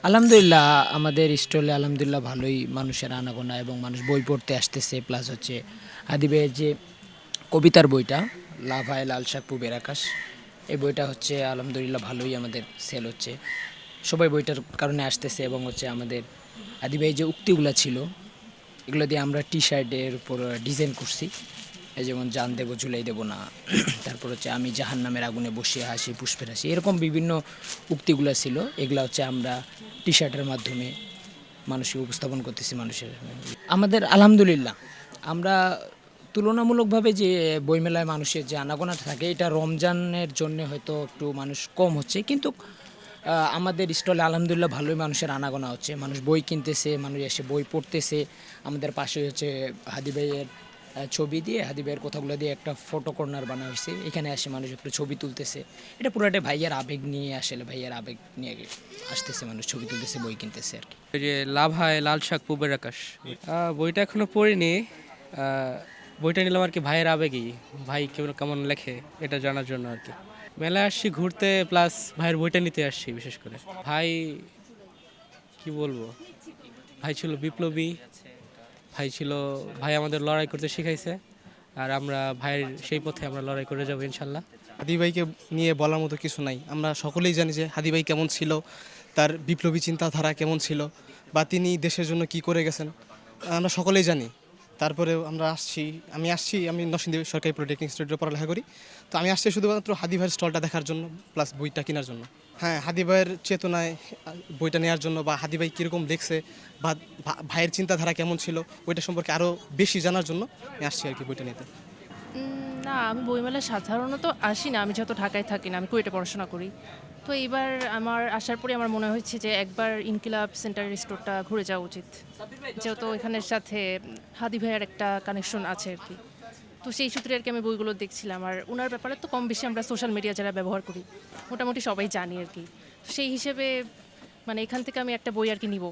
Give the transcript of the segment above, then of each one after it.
আলহামদুলিল্লাহ আমাদের স্টলে আলহামদুলিল্লাহ ভালোই মানুষের আনাগোনা এবং মানুষ বই পড়তে আসতেছে। প্লাস হচ্ছে আদিবের যে কবিতার বইটা 'লাভ হয় লাল শাক পুবের আকাশ' এই বইটা হচ্ছে আলহামদুলিল্লাহ ভালোই আমাদের সেল হচ্ছে। সবাই বইটার কারণে আসতেছে এবং হচ্ছে আমাদের আদিবের যে উক্তিগুলা ছিল এগুলো দিয়ে আমরা টি-শার্টের উপর ডিজাইন করছি। এই যেমন জান দেবো ঝুলাই দেবো না, তারপর হচ্ছে আমি জাহান্নামের আগুনে বসিয়া হাসি পুষ্পের হাসি, এরকম বিভিন্ন উক্তিগুলো ছিল। এগুলা হচ্ছে আমরা টি-শার্টের মাধ্যমে মানুষকে উপস্থাপন করতেছি মানুষের। আমাদের আলহামদুলিল্লাহ আমরা তুলনামূলকভাবে যে বইমেলায় মানুষের যে আনাগোনা থাকে এটা রমজানের জন্য হয়তো একটু মানুষ কম হচ্ছে, কিন্তু আমাদের স্টলে আলহামদুলিল্লাহ ভালোই মানুষের আনাগোনা হচ্ছে। মানুষ বই কিনতেছে, মানুষ এসে বই পড়তেছে। আমাদের পাশে হচ্ছে হাদি ভাইয়ের ছবি দিয়ে, হাদি ভাইয়ের কথাগুলো দিয়ে একটা ফটো কর্নার বানা হয়েছে। এখানে এসে মানুষ একটু ছবি তুলতেছে। এটা পুরোটাই ভাইয়ের আবেগ নিয়ে, আসলে ভাইয়ের আবেগ নিয়ে আসতেছে, মানুষ ছবি তুলতেছে, বই কিনতেছে আর কি। ওই যে লাভ হয় লাল শাক পুবের আকাশ, বইটা এখনো পড়িনি। বইটা নিলাম আর কি ভাইয়ের আবেগেই, ভাই কেমন কেমন লেখে এটা জানার জন্য আর কি। মেলায় আসছি ঘুরতে, প্লাস ভাইয়ের বইটা নিতে আসছি বিশেষ করে। ভাই কি বলবো, ভাই ছিল বিপ্লবী, ভাই ছিল, ভাই আমাদের লড়াই করতে শিখাইছে। আর আমরা ভাইয়ের সেই পথে আমরা লড়াই করে যাবো ইনশাল্লাহ। হাদি ভাইকে নিয়ে বলার মতো কিছু নাই। আমরা সকলেই জানি যে হাদি ভাই কেমন ছিল, তার বিপ্লবী চিন্তাধারা কেমন ছিল, বা তিনি দেশের জন্য কি করে গেছেন আমরা সকলেই জানি। তারপরেও আমরা আসছি, আমি নরসিংদী সরকারি পলিটেকনিক ইনস্টিটিউটে পড়ালেখা করি। তো আমি আসছি শুধুমাত্র হাদি ভাইয়ের স্টলটা দেখার জন্য, প্লাস বইটা কেনার জন্য। হ্যাঁ, হাদি ভাইয়ের চেতনায় বইটা নেওয়ার জন্য, বা হাদি ভাই কীরকম দেখছে, বা ভাইয়ের চিন্তাধারা কেমন ছিল ওইটা সম্পর্কে আরও বেশি জানার জন্য আমি আসছি আর কি বইটা নিতে। না, আমি বইমেলায় সাধারণত আসি না। আমি যেহেতু ঢাকায় থাকি না, আমি কুয়েটে পড়াশোনা করি। তো এইবার আমার আসার পরে আমার মনে হয়েছে যে একবার ইনকিলাব সেন্টার স্টোরটা ঘুরে যাওয়া উচিত, যেহেতু এখানের সাথে হাদি ভাইয়ের একটা কানেকশন আছে আর কি। তো সেই সূত্রে আর কি আমি বইগুলো দেখছিলাম। আর ওনার ব্যাপারে তো কম বেশি আমরা সোশ্যাল মিডিয়া যারা ব্যবহার করি মোটামুটি সবাই জানি আর কি। তো সেই হিসেবে মানে এখান থেকে আমি একটা বই আর কি নিব,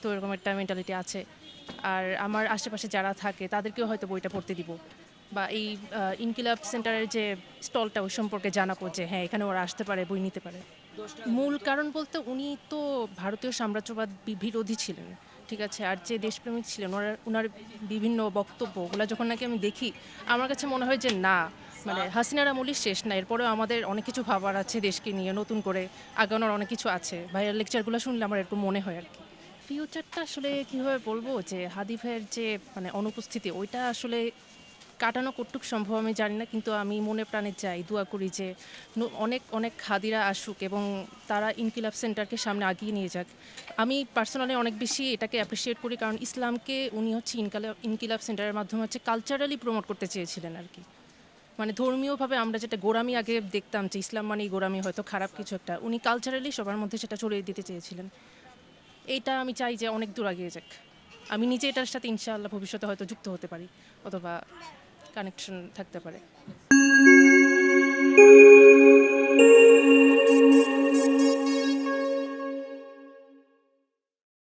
তো এরকম একটা মেন্টালিটি আছে। আর আমার আশেপাশে যারা থাকে তাদেরকেও হয়তো বইটা পড়তে দিব, বা এই ইনকিলাব সেন্টারের যে স্টলটা ওই সম্পর্কে জানাবো যে হ্যাঁ এখানে ওরা আসতে পারে, বই নিতে পারে। মূল কারণ বলতে উনি তো ভারতীয় সাম্রাজ্যবাদ বিরোধী ছিলেন, ঠিক আছে। আর যে দেশপ্রেমিক ছিলেন, ওনার বিভিন্ন বক্তব্য ওগুলো যখন নাকি আমি দেখি, আমার কাছে মনে হয় যে না, মানে হাসিনার আমলই শেষ না, এরপরেও আমাদের অনেক কিছু ভাবার আছে দেশকে নিয়ে, নতুন করে আগানোর অনেক কিছু আছে। ভাইয়ের লেকচারগুলো শুনলে আমার এরকম মনে হয় আর কি। ফিউচারটা আসলে কীভাবে বলবো, যে হাদি ভাইয়ের যে মানে অনুপস্থিতি ওইটা আসলে কাটানো কতটুক সম্ভব আমি জানি না, কিন্তু আমি মনে প্রাণে চাই, দোয়া করি যে অনেক অনেক খাদিরা আসুক এবং তারা ইনকিলাব সেন্টারকে সামনে আগিয়ে নিয়ে যাক। আমি পার্সোনালি অনেক বেশি এটাকে অ্যাপ্রিসিয়েট করি, কারণ ইসলামকে উনি হচ্ছে ইনকিলাব সেন্টারের মাধ্যমে হচ্ছে কালচারালি প্রমোট করতে চেয়েছিলেন আর কি। মানে ধর্মীয়ভাবে আমরা যেটা গোঁড়ামি আগে দেখতাম যে ইসলাম মানেই গোঁড়ামি, হয়তো খারাপ কিছু একটা, উনি কালচারালি সবার মধ্যে সেটা ছড়িয়ে দিতে চেয়েছিলেন। এইটা আমি চাই যে অনেক দূর এগিয়ে যাক। আমি নিজে এটার সাথে ইনশাআল্লাহ ভবিষ্যতে হয়তো যুক্ত হতে পারি, অথবা কানেকশন থাকতে পারে।